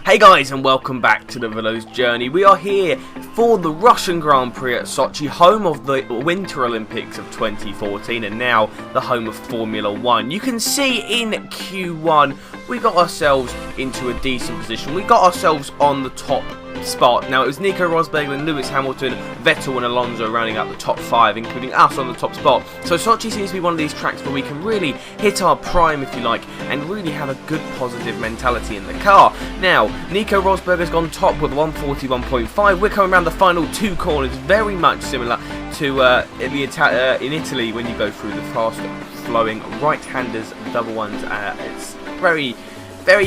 Hey guys, and welcome back to Davilo's Journey. We are here for the Russian Grand Prix at Sochi, home of the Winter Olympics of 2014 and now the home of Formula 1. You can see in Q1 we got ourselves into a decent position. We got ourselves on the top spot. Now it was Nico Rosberg and Lewis Hamilton, Vettel and Alonso rounding out the top 5, including us on the top spot. So Sochi seems to be one of these tracks where we can really hit our prime, if you like, and really have a good positive mentality in the car. Now, Nico Rosberg has gone top with 141.5. We're coming around the final 2 corners, very much similar to in Italy when you go through the fast flowing right-handers double ones. It's very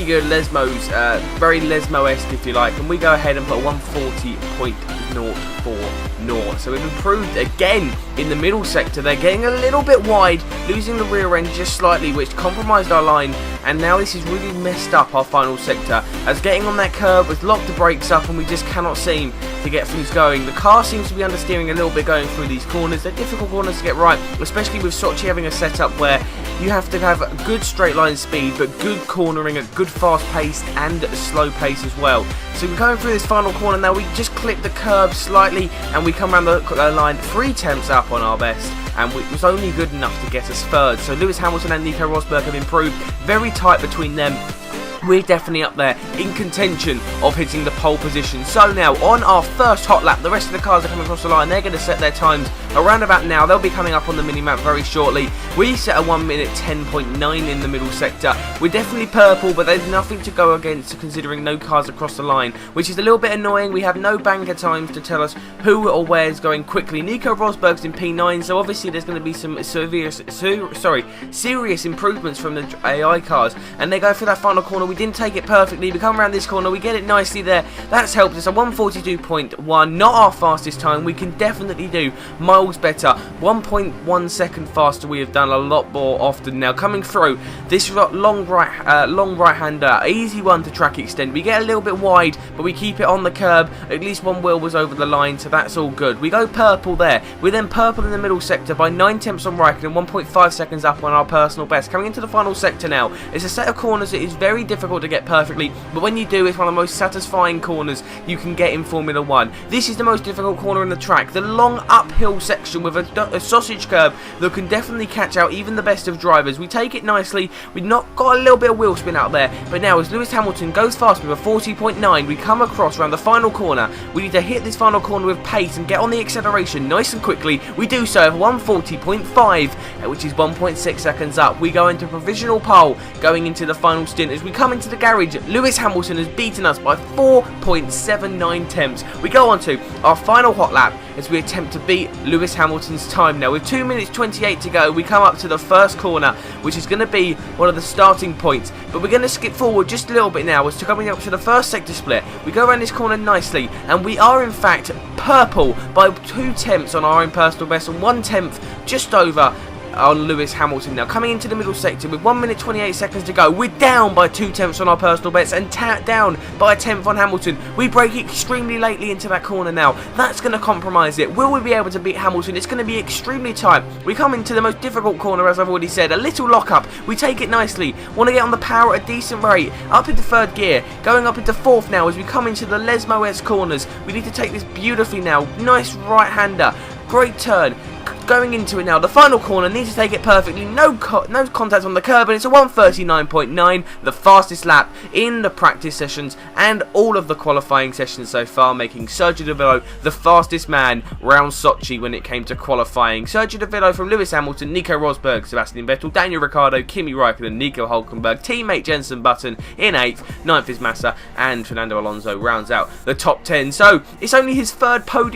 good Lesmos, very Lesmo-esque if you like, and we go ahead and put 140.04 So we've improved again in the middle sector. They're getting a little bit wide, losing the rear end just slightly, which compromised our line, and now this has really messed up our final sector, as getting on that curve has locked the brakes up and we just cannot seem to get things going. The car seems to be understeering a little bit going through these corners. They're difficult corners to get right, especially with Sochi having a setup where you have to have a good straight line speed, but good cornering, a good fast pace and a slow pace as well. So we're going through this final corner now. We just clip the curb slightly and we come around the line 3 tenths up on our best, and it was only good enough to get us third. So Lewis Hamilton and Nico Rosberg have improved, very tight between them. We're definitely up there in contention of hitting the pole position. So now, on our first hot lap, the rest of the cars are coming across the line. They're going to set their times around about now. They'll be coming up on the mini-map very shortly. We set a 1 minute 10.9 in the middle sector. We're definitely purple, but there's nothing to go against considering no cars across the line, which is a little bit annoying. We have no banker times to tell us who or where is going quickly. Nico Rosberg's in P9, so obviously there's going to be some serious improvements from the AI cars, and they go for that final corner. We didn't take it perfectly. We come around this corner, we get it nicely there. That's helped us. A 142.1, not our fastest time. We can definitely do miles better. 1.1 second faster. We have done a lot more often now. Coming through this long right-hander, easy one to track extend. We get a little bit wide, but we keep it on the curb. At least one wheel was over the line, so that's all good. We go purple there. We're then purple in the middle sector by 9 tenths on Raikkonen, 1.5 seconds up on our personal best. Coming into the final sector now. It's a set of corners that is very difficult to get perfectly, but when you do, it's one of the most satisfying corners you can get in Formula 1. This is the most difficult corner in the track. The long uphill section with a sausage curb that can definitely catch out even the best of drivers. We take it nicely. We've not got a little bit of wheel spin out there, but now as Lewis Hamilton goes fast with a 40.9, we come across around the final corner. We need to hit this final corner with pace and get on the acceleration nice and quickly. We do so at 140.5, which is 1.6 seconds up. We go into provisional pole going into the final stint. As we come into the garage, Lewis Hamilton has beaten us by 4.79 tenths. We go on to our final hot lap as we attempt to beat Lewis Hamilton's time now. With 2 minutes 28 to go, we come up to the first corner, which is going to be one of the starting points, but we're going to skip forward just a little bit now as to coming up to the first sector split. We go around this corner nicely, and we are in fact purple by 2 tenths on our own personal best and 1 tenth just over on Lewis Hamilton. Now coming into the middle sector with 1 minute 28 seconds to go, we're down by 2 tenths on our personal bets and down by a tenth on Hamilton. We break extremely lately into that corner now. That's going to compromise it. Will we be able to beat Hamilton? It's going to be extremely tight. We come into the most difficult corner, as I've already said, a little lock-up. We take it nicely. Want to get on the power at a decent rate. Up into 3rd gear, going up into 4th now as we come into the Lesmo-esque corners. We need to take this beautifully now. Nice right-hander. Great turn. Going into it now, the final corner, needs to take it perfectly, no contact on the curb, and it's a 139.9, the fastest lap in the practice sessions and all of the qualifying sessions so far, making Sergio Davilo the fastest man round Sochi when it came to qualifying. Sergio Davilo from Lewis Hamilton, Nico Rosberg, Sebastian Vettel, Daniel Ricciardo, Kimi Raikkonen, Nico Hülkenberg, teammate Jenson Button in 8th, 9th is Massa, and Fernando Alonso rounds out the top 10. So it's only his third pole of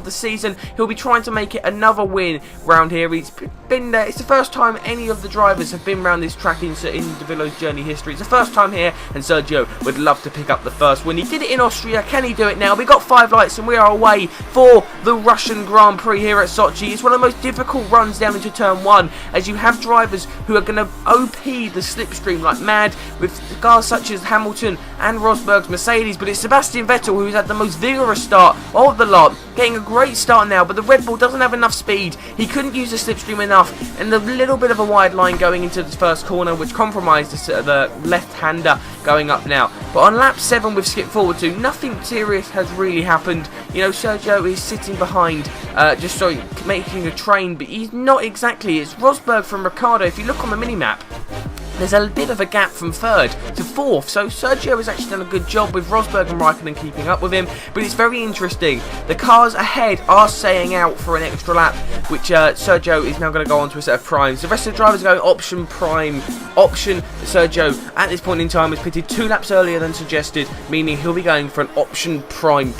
the season. He'll be trying to make it another win round here. He's been there. It's the first time any of the drivers have been round this track in Davilo's Journey history. It's the first time here, and Sergio would love to pick up the first win. He did it in Austria. Can he do it now? We got 5 lights and we are away for the Russian Grand Prix here at Sochi. It's one of the most difficult runs down into turn 1, as you have drivers who are going to OP the slipstream like mad with cars such as Hamilton and Rosberg's Mercedes, but it's Sebastian Vettel who's had the most vigorous start of the lot, getting a great start now, but the Red Bull doesn't have enough speed. He couldn't use the slipstream enough, and a little bit of a wide line going into the first corner, which compromised the left-hander going up now. But on lap 7 we've skipped forward to, nothing serious has really happened. You know, Sergio is sitting behind, making a train, but he's not exactly. It's Rosberg from Ricciardo. If you look on the mini-map, there's a bit of a gap from 3rd to 4th, so Sergio has actually done a good job with Rosberg and Raikkonen keeping up with him, but it's very interesting. The cars ahead are saying out for an extra lap, which Sergio is now going to go on to a set of primes. The rest of the drivers are going option, prime, option. Sergio, at this point in time, has pitted 2 laps earlier than suggested, meaning he'll be going for an option, prime,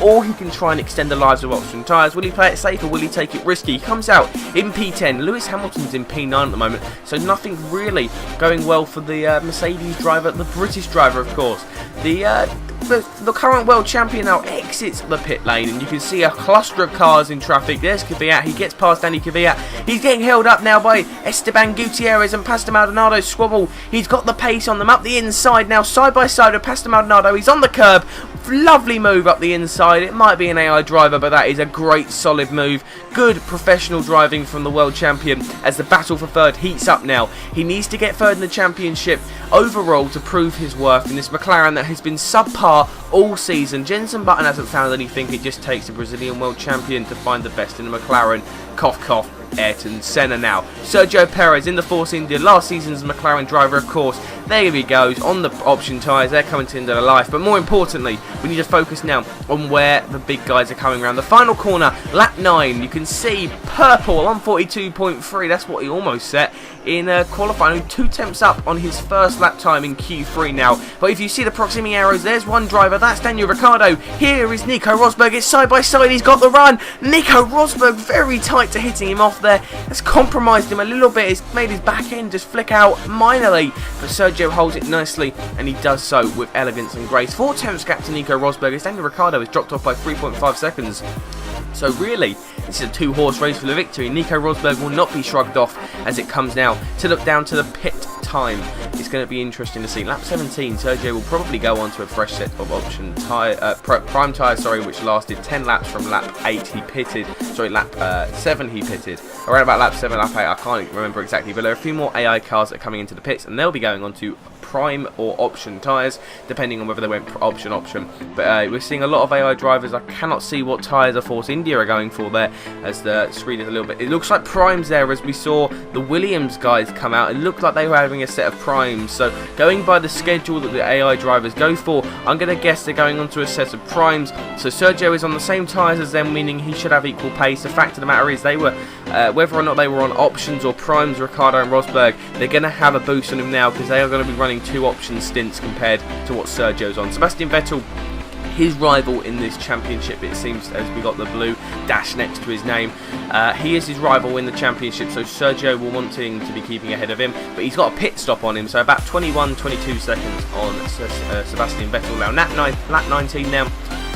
or he can try and extend the lives of option tyres. Will he play it safe or will he take it risky? He comes out in P10. Lewis Hamilton's in P9 at the moment, so nothing really going well for the Mercedes driver, the British driver, of course. The current world champion now exits the pit lane, and you can see a cluster of cars in traffic. There's Kvyat. He gets past Danny Kvyat. He's getting held up now by Esteban Gutierrez and Pastor Maldonado squabble. He's got the pace on them up the inside now, side by side with Pastor Maldonado. He's on the curb. Lovely move up the inside. It might be an AI driver, but that is a great solid move. Good professional driving from the world champion as the battle for 3rd heats up now. He needs to get 3rd in the championship overall to prove his worth in this McLaren that has been subpar all season. Jenson Button hasn't found anything. It just takes a Brazilian world champion to find the best in a McLaren. Cough, cough. Ayrton Senna now. Sergio Perez in the Force India, last season's McLaren driver, of course. There he goes on the option tyres. They're coming to the end of their life. But more importantly, we need to focus now on where the big guys are coming around. The final corner, lap 9. You can see purple, 142.3. That's what he almost set in qualifying. 2 tenths up on his first lap time in Q3 now. But if you see the proximity arrows, there's one driver. That's Daniel Ricciardo. Here is Nico Rosberg. It's side by side. He's got the run. Nico Rosberg very tight to hitting him off there. That's compromised him a little bit. It's made his back end just flick out minorly. But Sergio holds it nicely, and he does so with elegance and grace. 4 tenths gap to Nico Rosberg as Daniel Ricciardo has dropped off by 3.5 seconds. So really, this is a 2-horse race for the victory. Nico Rosberg will not be shrugged off as it comes now to look down to the pit time. It's going to be interesting to see. Lap 17, Sergio will probably go on to a fresh set of option prime tyres, which lasted 10 laps from lap 8 he pitted. Lap 7 he pitted. Around about lap 7, lap 8, I can't remember exactly, but there are a few more AI cars that are coming into the pits, and they'll be going on to prime or option tyres, depending on whether they went option. But we're seeing a lot of AI drivers. I cannot see what tyres of Force India are going for there, as the screen is a little bit. It looks like primes there, as we saw the Williams guys come out. It looked like they were having a set of primes. So going by the schedule that the AI drivers go for, I'm going to guess they're going onto a set of primes. So Sergio is on the same tyres as them, meaning he should have equal pace. The fact of the matter is they were, whether or not they were on options or primes, Ricciardo and Rosberg, they're going to have a boost on him now because they are going to be running 2 option stints compared to what Sergio's on. Sebastian Vettel, his rival in this championship, it seems, as we got the blue dash next to his name. He is his rival in the championship, so Sergio will wanting to be keeping ahead of him, but he's got a pit stop on him, so about 22 seconds on Sebastian Vettel now. Lap 19 now.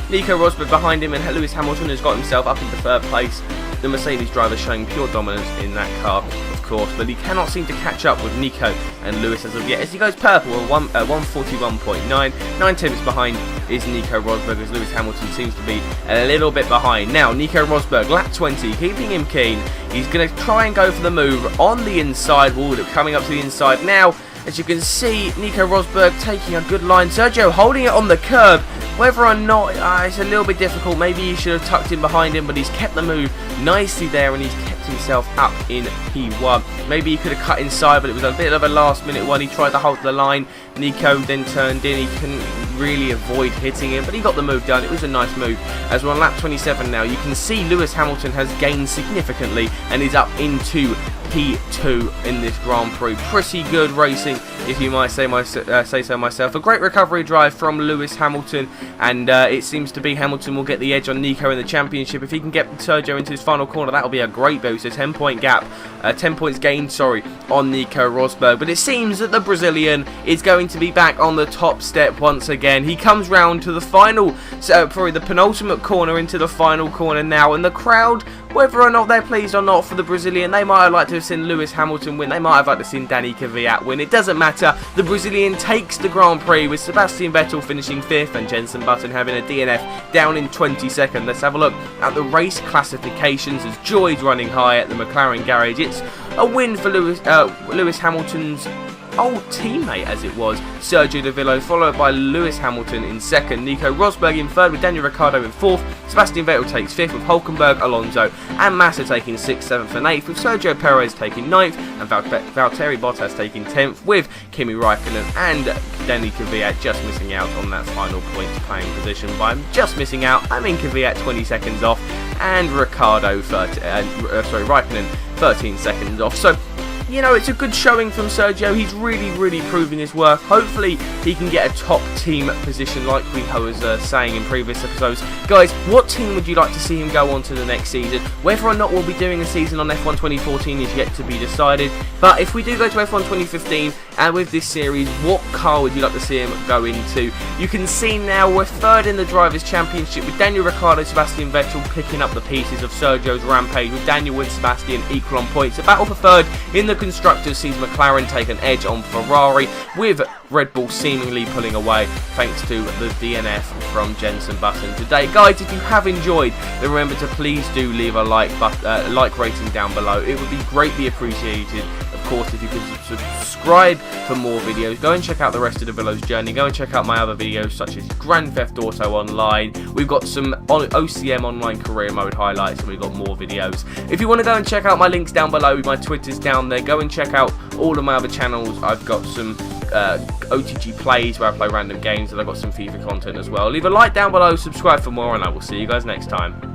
Nico Rosberg behind him, and Lewis Hamilton has got himself up into 3rd place. The Mercedes driver showing pure dominance in that car, of course, but he cannot seem to catch up with Nico and Lewis as of yet, as he goes purple at 141.9. 9 tenths behind is Nico Rosberg, as Lewis Hamilton seems to be a little bit behind. Now, Nico Rosberg, lap 20, keeping him keen. He's going to try and go for the move on the inside wall, coming up to the inside now. As you can see, Nico Rosberg taking a good line. Sergio holding it on the curb. Whether or not it's a little bit difficult, maybe he should have tucked in behind him, but he's kept the move nicely there, and he's kept himself up in P1. Maybe he could have cut inside, but it was a bit of a last minute one. He tried to hold the line. Nico then turned in. He couldn't really avoid hitting him, but he got the move done. It was a nice move. As we're on lap 27 now, you can see Lewis Hamilton has gained significantly and is up into P2 in this Grand Prix. Pretty good racing, if you might say so myself. A great recovery drive from Lewis Hamilton, and it seems to be Hamilton will get the edge on Nico in the championship. If he can get Sergio into his final corner, that will be a great boost. A 10-point gap, 10 points gained, on Nico Rosberg. But it seems that the Brazilian is going to be back on the top step once again. He comes round to the final, probably the penultimate corner into the final corner now, and the crowd, whether or not they're pleased or not for the Brazilian, they might have liked to have seen Lewis Hamilton win. They might have liked to have seen Danny Kvyat win. It doesn't matter. The Brazilian takes the Grand Prix, with Sebastian Vettel finishing 5th and Jenson Button having a DNF down in 22nd. Let's have a look at the race classifications as Joy's running high at the McLaren garage. It's a win for Lewis Hamilton's old teammate as it was, Sergio Davilo, followed by Lewis Hamilton in second, Nico Rosberg in third with Daniel Ricciardo in fourth, Sebastian Vettel takes fifth with Hulkenberg, Alonso and Massa taking sixth, seventh and eighth, with Sergio Perez taking ninth and Valtteri Bottas taking 10th, with Kimi Raikkonen and Danny Kvyat just missing out on that final points playing position by just missing out. I mean Kvyat 20 seconds off and Raikkonen 13 seconds off. So, you know, it's a good showing from Sergio. He's really proving his worth. Hopefully he can get a top team position like we was saying in previous episodes. Guys, what team would you like to see him go on to the next season? Whether or not we'll be doing a season on F1 2014 is yet to be decided. But if we do go to F1 2015 and with this series, what car would you like to see him go into? You can see now we're third in the Drivers' Championship with Daniel Ricciardo, Sebastian Vettel picking up the pieces of Sergio's rampage, with Daniel and Sebastian equal on points. A battle for third in the Constructors sees McLaren take an edge on Ferrari, with Red Bull seemingly pulling away thanks to the DNF from Jenson Button today. Guys, if you have enjoyed, then remember to please do leave a like rating down below. It would be greatly appreciated. Of course, if you could subscribe for more videos, go and check out the rest of Davilo's Journey. Go and check out my other videos such as Grand Theft Auto Online. We've got some OCM Online Career Mode highlights, and we've got more videos. If you want to go and check out my links down below, my Twitter's down there. Go and check out all of my other channels. I've got some OTG plays where I play random games, and I've got some FIFA content as well. Leave a like down below, subscribe for more, and I will see you guys next time.